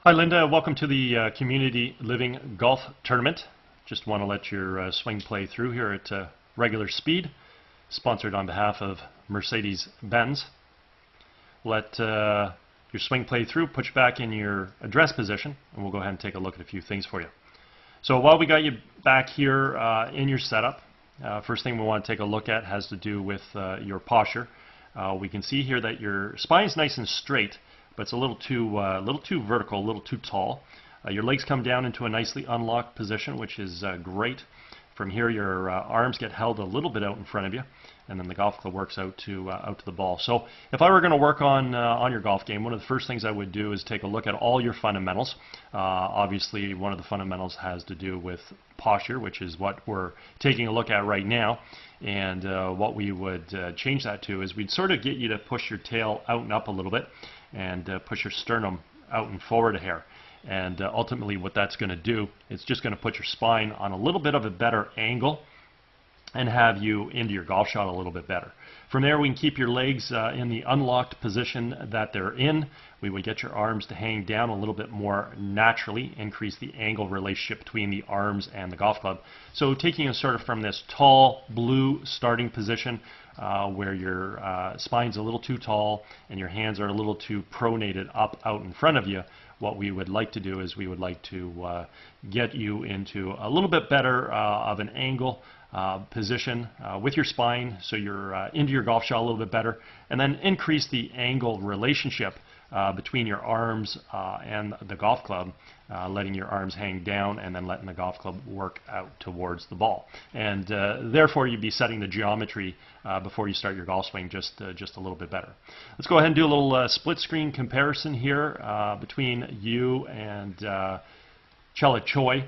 Hi Linda, welcome to the Community Living Golf Tournament. Just want to let your swing play through here at regular speed, sponsored on behalf of Mercedes-Benz. Let your swing play through, put you back in your address position, and we'll go ahead and take a look at a few things for you. So while we got you back here in your setup, first thing we want to take a look at has to do with your posture. We can see here that your spine is nice and straight, but it's a little too vertical, a little too tall. Your legs come down into a nicely unlocked position, which is great. From here, your arms get held a little bit out in front of you, and then the golf club works out to the ball. So if I were going to work on your golf game, one of the first things I would do is take a look at all your fundamentals. Obviously, one of the fundamentals has to do with posture, which is what we're taking a look at right now. And what we would change that to is we'd sort of get you to push your tail out and up a little bit, and push your sternum out and forward a hair. And ultimately what that's going to do, it's just going to put your spine on a little bit of a better angle and have you into your golf shot a little bit better. From there, we can keep your legs in the unlocked position that they're in. We would get your arms to hang down a little bit more naturally, increase the angle relationship between the arms and the golf club. So taking us sort of from this tall blue starting position where your spine's a little too tall and your hands are a little too pronated up out in front of you, what we would like to do is we would like to get you into a little bit better of an angle position with your spine, so you're into your golf shot a little bit better, and then increase the angle relationship between your arms and the golf club, letting your arms hang down and then letting the golf club work out towards the ball. And therefore you'd be setting the geometry before you start your golf swing just a little bit better. Let's go ahead and do a little split screen comparison here between you and Chella Choi.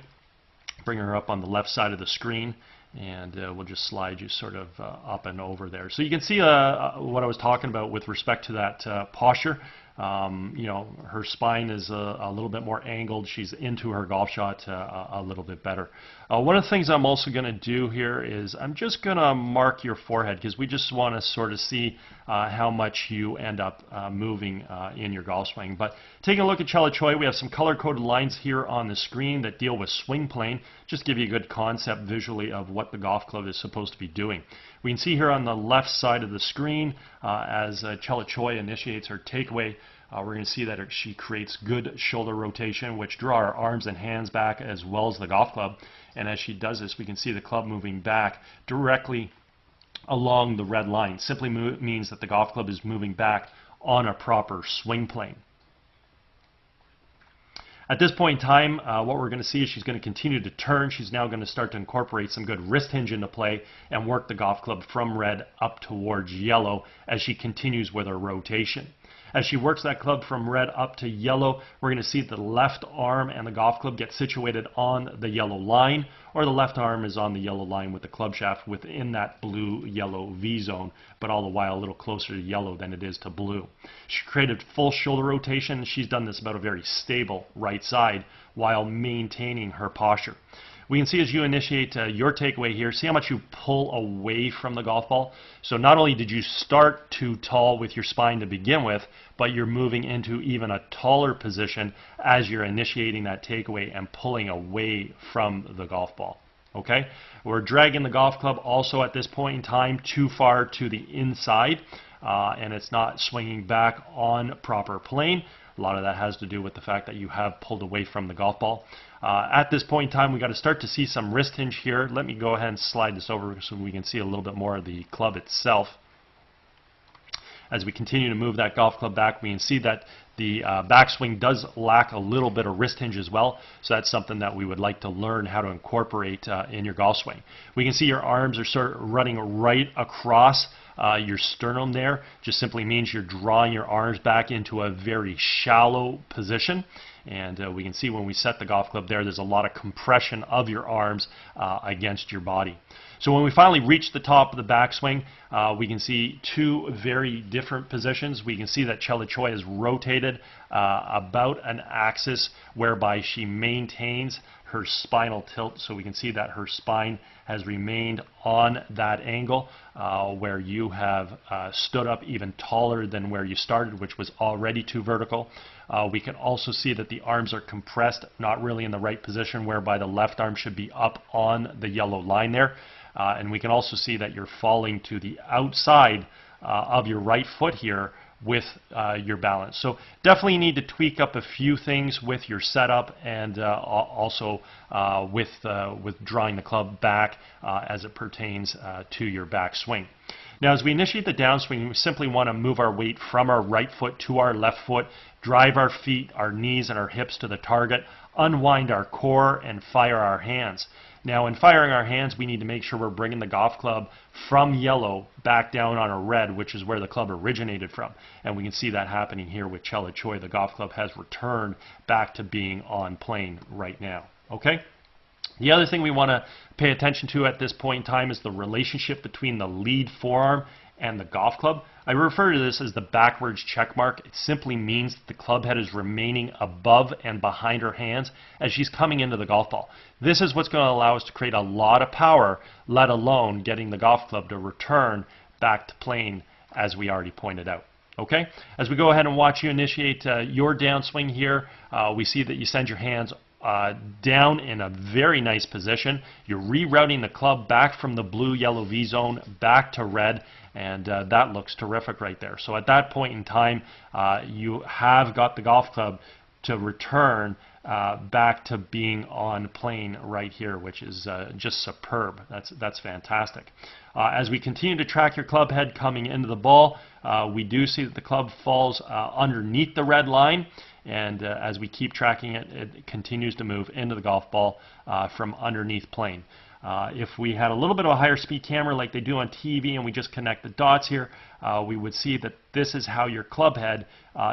Bring her up on the left side of the screen, and we'll just slide you sort of up and over there. So you can see what I was talking about with respect to that posture. You know, her spine is a little bit more angled. She's into her golf shot a little bit better. One of the things I'm also going to do here is I'm just going to mark your forehead, because we just want to sort of see how much you end up moving in your golf swing. But taking a look at Chella Choi, we have some color-coded lines here on the screen that deal with swing plane. Just give you a good concept visually of what the golf club is supposed to be doing. We can see here on the left side of the screen as Chella Choi initiates her takeaway, we're going to see that she creates good shoulder rotation, which draw our arms and hands back as well as the golf club. And as she does this, we can see the club moving back directly along the red line. Simply means that the golf club is moving back on a proper swing plane. At this point in time, what we're going to see is she's going to continue to turn. She's now going to start to incorporate some good wrist hinge into play and work the golf club from red up towards yellow as she continues with her rotation. As she works that club from red up to yellow, we're going to see the left arm and the golf club get situated on the yellow line, or the left arm is on the yellow line with the club shaft within that blue-yellow V zone, but all the while a little closer to yellow than it is to blue. She created full shoulder rotation. She's done this about a very stable right side while maintaining her posture. We can see as you initiate your takeaway here, see how much you pull away from the golf ball. So not only did you start too tall with your spine to begin with, but you're moving into even a taller position as you're initiating that takeaway and pulling away from the golf ball. Okay? We're dragging the golf club also at this point in time too far to the inside, and it's not swinging back on proper plane. A lot of that has to do with the fact that you have pulled away from the golf ball. At this point in time, we've got to start to see some wrist hinge here. Let me go ahead and slide this over so we can see a little bit more of the club itself. As we continue to move that golf club back, we can see that the backswing does lack a little bit of wrist hinge as well, so that's something that we would like to learn how to incorporate in your golf swing. We can see your arms are sort of running right across your sternum there. Just simply means you're drawing your arms back into a very shallow position. And we can see when we set the golf club there, there's a lot of compression of your arms against your body. So when we finally reach the top of the backswing, we can see two very different positions. We can see that Chella Choi has rotated about an axis whereby she maintains her spinal tilt. So we can see that her spine has remained on that angle where you have stood up even taller than where you started, which was already too vertical. We can also see that the arms are compressed, not really in the right position, whereby the left arm should be up on the yellow line there. And we can also see that you're falling to the outside of your right foot here with your balance. So definitely need to tweak up a few things with your setup, and also with drawing the club back as it pertains to your backswing. Now, as we initiate the downswing, we simply want to move our weight from our right foot to our left foot, drive our feet, our knees, and our hips to the target, unwind our core, and fire our hands. Now, in firing our hands, we need to make sure we're bringing the golf club from yellow back down on a red, which is where the club originated from. And we can see that happening here with Chella Choi. The golf club has returned back to being on plane right now. Okay? The other thing we want to pay attention to at this point in time is the relationship between the lead forearm and the golf club. I refer to this as the backwards check mark. It simply means that the club head is remaining above and behind her hands as she's coming into the golf ball. This is what's going to allow us to create a lot of power, let alone getting the golf club to return back to plane, as we already pointed out. Okay? As we go ahead and watch you initiate your downswing here, we see that you send your hands down in a very nice position. You're rerouting the club back from the blue-yellow V zone back to red, and that looks terrific right there. So at that point in time, you have got the golf club to return back to being on plane right here, which is just superb. That's fantastic. As we continue to track your club head coming into the ball, we do see that the club falls underneath the red line. And as we keep tracking it, it continues to move into the golf ball from underneath plane. If we had a little bit of a higher speed camera like they do on TV and we just connect the dots here, we would see that this is how your club head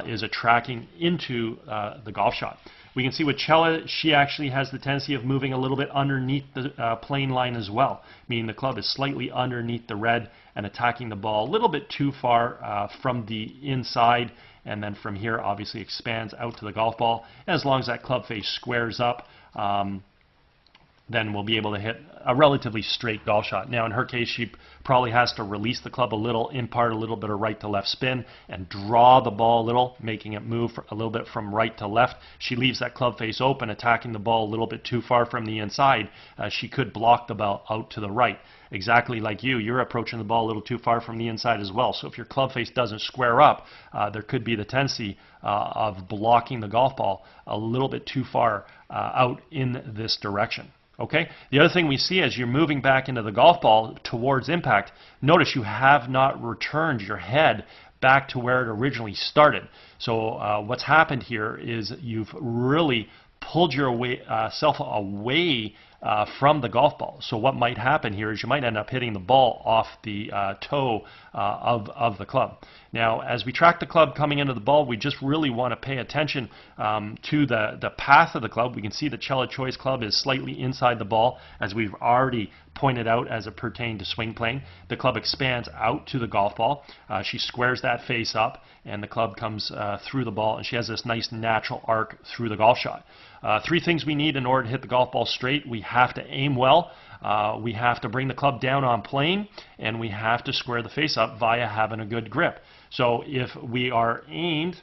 is tracking into the golf shot. We can see with Chella, she actually has the tendency of moving a little bit underneath the plane line as well, meaning the club is slightly underneath the red and attacking the ball a little bit too far from the inside, and then from here obviously expands out to the golf ball. And as long as that club face squares up, then we'll be able to hit a relatively straight golf shot. Now in her case, she probably has to release the club a little, impart a little bit of right to left spin, and draw the ball a little, making it move a little bit from right to left. She leaves that club face open, attacking the ball a little bit too far from the inside. She could block the ball out to the right. Exactly like you're approaching the ball a little too far from the inside as well. So if your club face doesn't square up, there could be the tendency of blocking the golf ball a little bit too far out in this direction. Okay. The other thing we see as you're moving back into the golf ball towards impact, notice you have not returned your head back to where it originally started. So what's happened here is you've really pulled yourself away from the golf ball. So what might happen here is you might end up hitting the ball off the toe of the club. Now, as we track the club coming into the ball, we just really want to pay attention to the path of the club. We can see the Chella Choi's club is slightly inside the ball, as we've already pointed out as it pertained to swing plane. The club expands out to the golf ball. She squares that face up, and the club comes through the ball, and she has this nice natural arc through the golf shot. Three things we need in order to hit the golf ball straight. We have to aim well, we have to bring the club down on plane, and we have to square the face up via having a good grip. So if we are aimed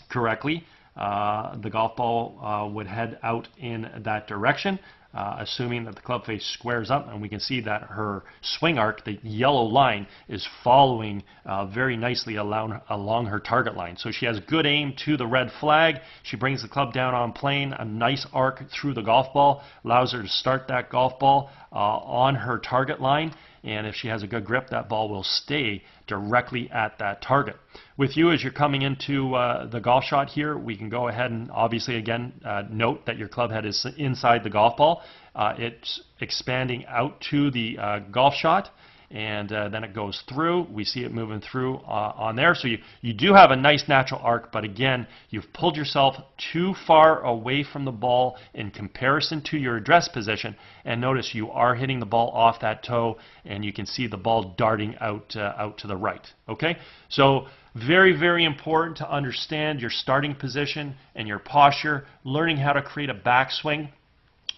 correctly, the golf ball would head out in that direction, assuming that the club face squares up, and we can see that her swing arc, the yellow line, is following very nicely along her target line. So she has good aim to the red flag. She brings the club down on plane, a nice arc through the golf ball, allows her to start that golf ball on her target line, and if she has a good grip, that ball will stay directly at that target. With you, as you're coming into the golf shot here, we can go ahead and obviously again note that your club head is inside the golf ball. It's expanding out to the golf shot, and then it goes through. We see it moving through on there. So you do have a nice natural arc, but again, you've pulled yourself too far away from the ball in comparison to your address position, and notice you are hitting the ball off that toe, and you can see the ball darting out to the right. Okay, so very, very important to understand your starting position and your posture, learning how to create a backswing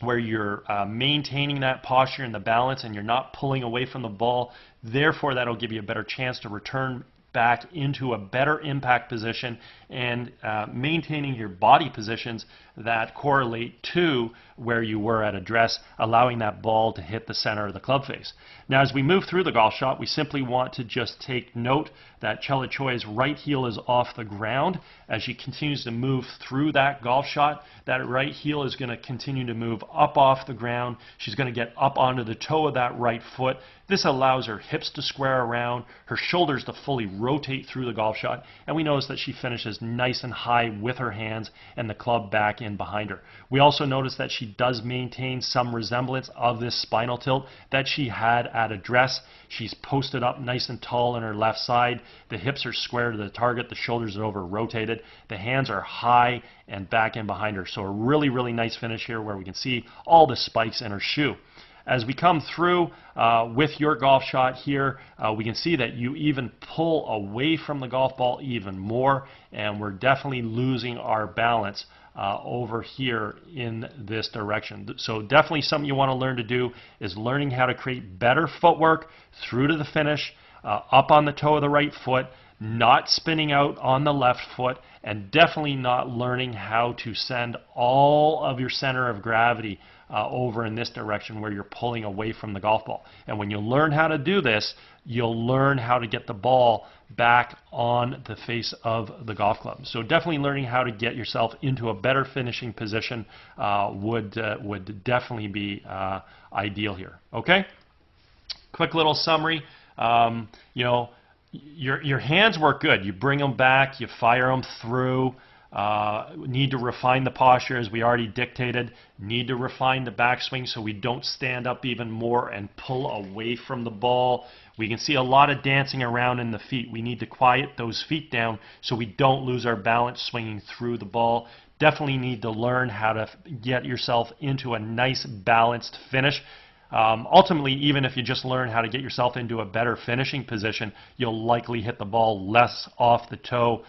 where you're maintaining that posture and the balance and you're not pulling away from the ball. Therefore, that'll give you a better chance to return back into a better impact position and maintaining your body positions that correlate to where you were at address, allowing that ball to hit the center of the club face. Now, as we move through the golf shot, we simply want to just take note that Chella Choi's right heel is off the ground. As she continues to move through that golf shot, that right heel is going to continue to move up off the ground. She's going to get up onto the toe of that right foot. This allows her hips to square around, her shoulders to fully rotate through the golf shot, and we notice that she finishes nice and high with her hands and the club back in behind her. We also notice that she does maintain some resemblance of this spinal tilt that she had at address. She's posted up nice and tall on her left side. The hips are square to the target. The shoulders are over rotated. The hands are high and back in behind her. So a really, really nice finish here where we can see all the spikes in her shoe. As we come through with your golf shot here, we can see that you even pull away from the golf ball even more, and we're definitely losing our balance over here in this direction. So definitely something you want to learn to do is learning how to create better footwork through to the finish, up on the toe of the right foot, not spinning out on the left foot, and definitely not learning how to send all of your center of gravity over in this direction where you're pulling away from the golf ball. And when you learn how to do this, you'll learn how to get the ball back on the face of the golf club. So definitely learning how to get yourself into a better finishing position would definitely be ideal here. Okay? Quick little summary. You know, your hands work good. You bring them back, you fire them through. Need to refine the posture as we already dictated. Need to refine the backswing so we don't stand up even more and pull away from the ball. We can see a lot of dancing around in the feet. We need to quiet those feet down so we don't lose our balance swinging through the ball. Definitely need to learn how to get yourself into a nice balanced finish. Ultimately, even if you just learn how to get yourself into a better finishing position, you'll likely hit the ball less off the toe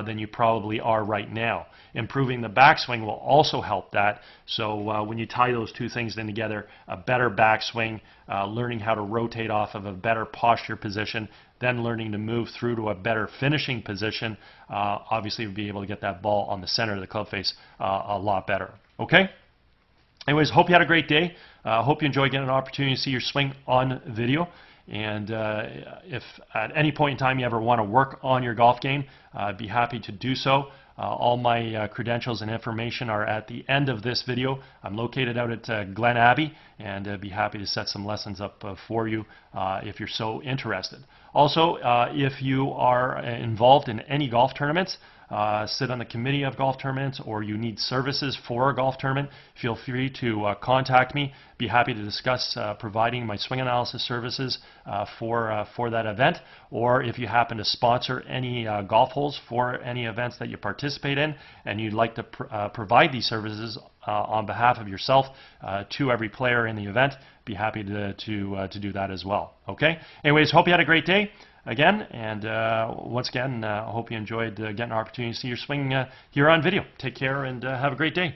than you probably are right now. Improving the backswing will also help that. So when you tie those two things in together, a better backswing, learning how to rotate off of a better posture position, then learning to move through to a better finishing position, obviously you'll be able to get that ball on the center of the club face a lot better. Okay? Anyways, hope you had a great day. Hope you enjoyed getting an opportunity to see your swing on video. And if at any point in time you ever want to work on your golf game, I'd be happy to do so. All my credentials and information are at the end of this video. I'm located out at Glen Abbey, and I'd be happy to set some lessons up for you if you're so interested. Also, if you are involved in any golf tournaments, sit on the committee of golf tournaments, or you need services for a golf tournament, feel free to contact me. Be happy to discuss providing my swing analysis services for that event. Or if you happen to sponsor any golf holes for any events that you participate in, and you'd like to provide these services on behalf of yourself to every player in the event, be happy to do that as well. Okay. Anyways, hope you had a great day again, and once again, I hope you enjoyed getting an opportunity to see your swing here on video. Take care and have a great day.